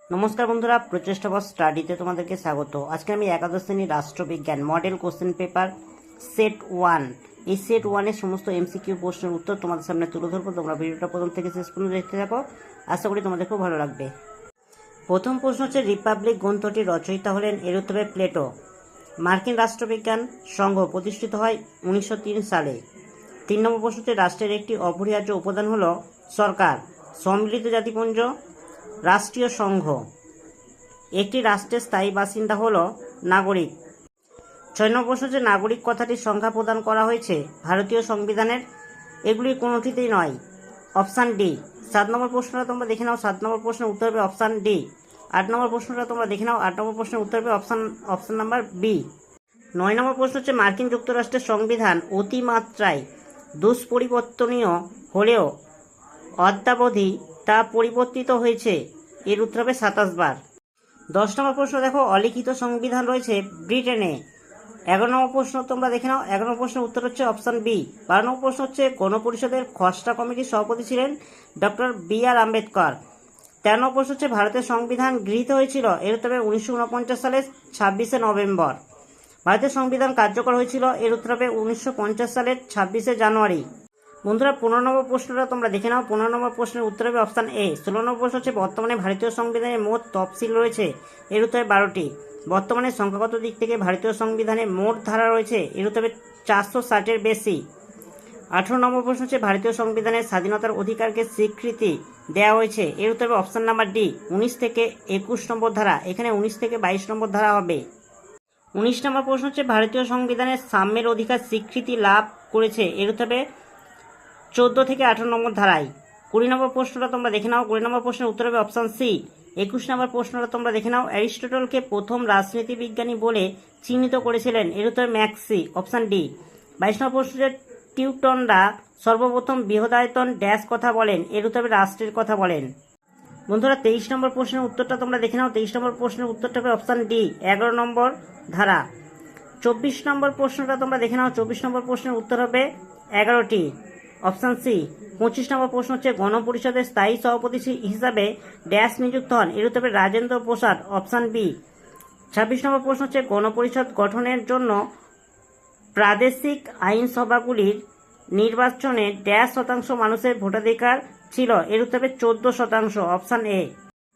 নমস্কার বন্ধুরা, প্রচেষ্টা বস স্টাডিতে তোমাদেরকে স্বাগত। আজকে আমি একাদশ শ্রেণীর রাষ্ট্রবিজ্ঞান মডেল কোশ্চেন পেপার সেট 1 এই সেট 1-এর সমস্ত এমসিকিউ প্রশ্নের উত্তর তোমাদের সামনে তুলে ধরবো। তোমরা ভিডিওটা প্রথম থেকে শেষ পর্যন্ত দেখতে থাকো, আশা করি তোমাদের খুব ভালো লাগবে। প্রথম প্রশ্ন হচ্ছে, রিপাবলিক গ্রন্থটির রচয়িতা হলেন? এর উত্তরে প্লেটো। মার্কিন রাষ্ট্রবিজ্ঞান সংঘ প্রতিষ্ঠিত হয় 1903 সালে। 3 নম্বর প্রশ্ন হচ্ছে, রাষ্ট্রের একটি অপরিহার্য উপাদান হলো সরকার, সম্মিলিত জাতিপুঞ্জ, রাষ্ট্রীয় সংঘ। একটি রাষ্ট্রের স্থায়ী বাসিন্দা হলো নাগরিক। 6 নম্বর প্রশ্ন হচ্ছে, নাগরিক কথাটির সংজ্ঞা প্রদান করা হয়েছে ভারতীয় সংবিধানের? এগুলি কোনোটিতেই নয়, অপশান ডি। 7 নম্বর প্রশ্নটা তোমরা দেখে নাও, 7 নম্বর প্রশ্নের উত্তর হবে অপশান ডি। 8 নম্বর প্রশ্নটা তোমরা দেখে নাও, 8 নম্বর প্রশ্নের উত্তর হবে অপশান নাম্বার বি। 9 নম্বর প্রশ্ন হচ্ছে, মার্কিন যুক্তরাষ্ট্রের সংবিধান অতিমাত্রায় দুষ্পরিবর্তনীয় হলেও অদ্যাবধি তা পরিবর্তিত হয়েছে? এর উত্তর হবে 27 বার। 10 নম্বর প্রশ্ন দেখো, অলিখিত সংবিধান রয়েছে ব্রিটেনে? 11 নম্বর প্রশ্ন তোমরা দেখে নাও, 11 নম্বর প্রশ্নের উত্তর হচ্ছে অপশান বি। 12 নম্বর প্রশ্ন হচ্ছে, গণপরিষদের খসড়া কমিটির সভাপতি ছিলেন ডক্টর বি.আর. আম্বেদকর। 13 নম্বর প্রশ্ন হচ্ছে, ভারতের সংবিধান গৃহীত হয়েছিল? এর উত্তর হবে 1949 সালের 26শে নভেম্বর। ভারতের সংবিধান কার্যকর হয়েছিল? এর উত্তর হবে 1950 সালের 26শে জানুয়ারি। বন্ধুরা, 15 নম্বর প্রশ্নটা তোমরা দেখে নাও, 15 নম্বর প্রশ্নের উত্তর হবে অপশান এ। 16 নম্বর প্রশ্ন হচ্ছে, বর্তমানে ভারতীয় সংবিধানে মোট তফসিল রয়েছে? এর উত্তর হবে 12টি। বর্তমানে সংখ্যাগত দিক থেকে ভারতীয় সংবিধানে মোট ধারা রয়েছে? এর উত্তর হবে 460-এর বেশি। 18 নম্বর প্রশ্ন হচ্ছে, ভারতীয় সংবিধানের স্বাধীনতার অধিকারকে স্বীকৃতি দেওয়া হয়েছে? এর উত্তর হবে অপশান নাম্বার ডি, 19 থেকে 21 নম্বর ধারা। এখানে 19 থেকে 22 নম্বর ধারা হবে। 19 নম্বর প্রশ্ন হচ্ছে, ভারতীয় সংবিধানের সাম্যের অধিকার স্বীকৃতি লাভ করেছে? এর উত্তর হবে 14 থেকে 18 নম্বর ধারায়। 20 নম্বর প্রশ্নটা তোমরা দেখে নাও, 20 নম্বর প্রশ্নের উত্তর হবে অপশান সি। 21 নম্বর প্রশ্নটা তোমরা দেখে নাও, অ্যারিস্টটলকে প্রথম রাজনীতিবিজ্ঞানী বলে চিহ্নিত করেছিলেন? এর উত্তর ম্যাক্সি, অপশান ডি। 22 নম্বর প্রশ্ন হচ্ছে, টিউটনরা সর্বপ্রথম বৃহদায়তন ড্যাশ কথা বলেন? এর উত্তর হবে রাষ্ট্রের কথা বলেন। বন্ধুরা, 23 নম্বর প্রশ্নের উত্তরটা তোমরা দেখে নাও, 23 নম্বর প্রশ্নের উত্তরটা হবে অপশান ডি, 11 নম্বর ধারা। 24 নম্বর প্রশ্নটা তোমরা দেখে নাও, 24 নম্বর প্রশ্নের উত্তর হবে 11টি, অপশান সি। 25 নম্বর প্রশ্ন হচ্ছে, গণপরিষদের স্থায়ী সভাপতি হিসাবে ড্যাশ নিযুক্ত হন? এর উত্তর হবে রাজেন্দ্র প্রসাদ, অপশান বি। 26 নম্বর প্রশ্ন হচ্ছে, গণপরিষদ গঠনের জন্য প্রাদেশিক আইনসভাগুলির নির্বাচনে ড্যাশ শতাংশ মানুষের ভোটাধিকার ছিল? এর উত্তর হবে 14%, অপশান এ।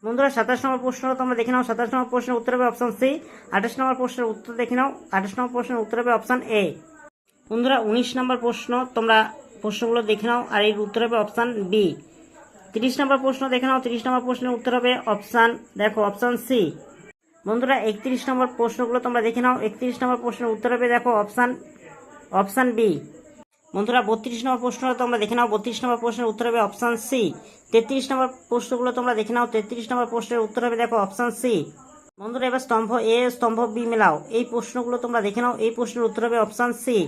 বন্ধুরা, 27 নম্বর প্রশ্নটা তোমরা দেখে নাও, 27 নম্বর প্রশ্নের উত্তর হবে অপশান সি। 28 নম্বর প্রশ্নের উত্তর দেখে নাও, 28 নম্বর প্রশ্নের উত্তর হবে অপশান এ। বন্ধুরা, 19 নম্বর প্রশ্ন তোমরা প্রশ্নগুলো দেখে নাও, আর এর উত্তর হবে অপশান বি। 30 নম্বর প্রশ্ন দেখে নাও, 30 নম্বর প্রশ্নের উত্তর হবে অপশান সি। বন্ধুরা, 31 নম্বর প্রশ্নগুলো তোমরা দেখে নাও, 31 নম্বর প্রশ্নের উত্তর হবে অপশান বি। বন্ধুরা, 32 নম্বর প্রশ্নটা তোমরা দেখে নাও, 32 নম্বর প্রশ্নের উত্তর হবে অপশান সি। 33 নম্বর প্রশ্নগুলো তোমরা দেখে নাও, 33 নম্বর প্রশ্নের উত্তর হবে অপশান সি। বন্ধুরা, এবার স্তম্ভ এ স্তম্ভ বি মেলাও, এই প্রশ্নগুলো তোমরা দেখে নাও, এই প্রশ্নের উত্তর হবে অপশান সি।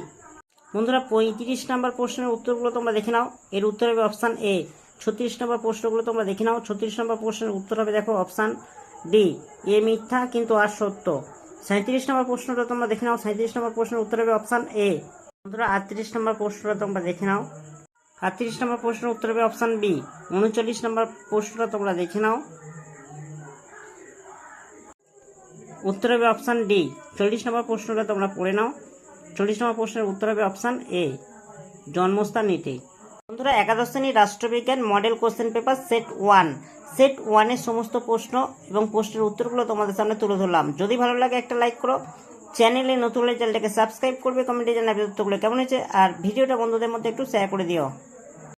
বন্ধুরা, 35 নম্বর প্রশ্নের উত্তরগুলো তোমরা দেখে নাও, এর উত্তর হবে অপশান এ। 36 নম্বর প্রশ্নগুলো তোমরা দেখে নাও, 36 নম্বর প্রশ্নের উত্তর হবে অপশান ডি, এ মিথ্যা কিন্তু আর সত্য। 37 নম্বর প্রশ্নটা তোমরা দেখে নাও, 37 নম্বর প্রশ্নের উত্তর হবে অপশান এ। বন্ধুরা, 38 নম্বর প্রশ্নটা তোমরা দেখে নাও, 38 নম্বর প্রশ্নের উত্তর হবে অপশান বি। 39 নম্বর প্রশ্নটা তোমরা দেখে নাও, উত্তর হবে অপশান ডি। 40 নম্বর প্রশ্নটা তোমরা পড়ে নাও, 40 নম্বর প্রশ্নের উত্তর হবে অপশান এ, জন্মস্থান নীতি। বন্ধুরা, একাদশ শ্রেণীর রাষ্ট্রবিজ্ঞান মডেল কোশ্চেন পেপার সেট 1-এর সমস্ত প্রশ্ন এবং প্রশ্নের উত্তরগুলো তোমাদের সামনে তুলে ধরলাম। যদি ভালো লাগে একটা লাইক করো, চ্যানেলে নতুন হলে চ্যানেলটাকে সাবস্ক্রাইব করবে, কমেন্টে জানাবে উত্তরগুলো কেমন হয়েছে, আর ভিডিওটা বন্ধুদের মধ্যে একটু শেয়ার করে দিও।